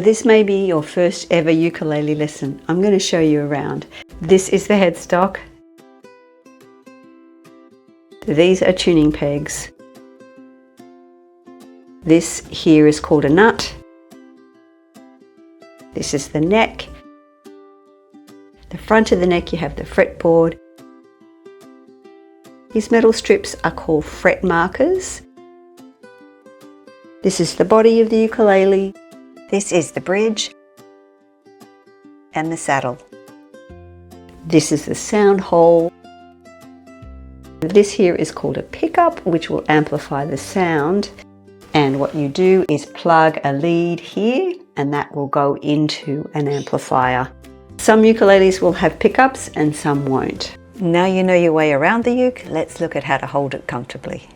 This may be your first ever ukulele lesson. I'm going to show you around. This is the headstock. These are tuning pegs. This here is called a nut. This is the neck. The front of the neck you have the fretboard. These metal strips are called fret markers. This is the body of the ukulele. This is the bridge and the saddle. This is the sound hole. This here is called a pickup, which will amplify the sound. And what you do is plug a lead here, and that will go into an amplifier. Some ukuleles will have pickups and some won't. Now you know your way around the uke, let's look at how to hold it comfortably.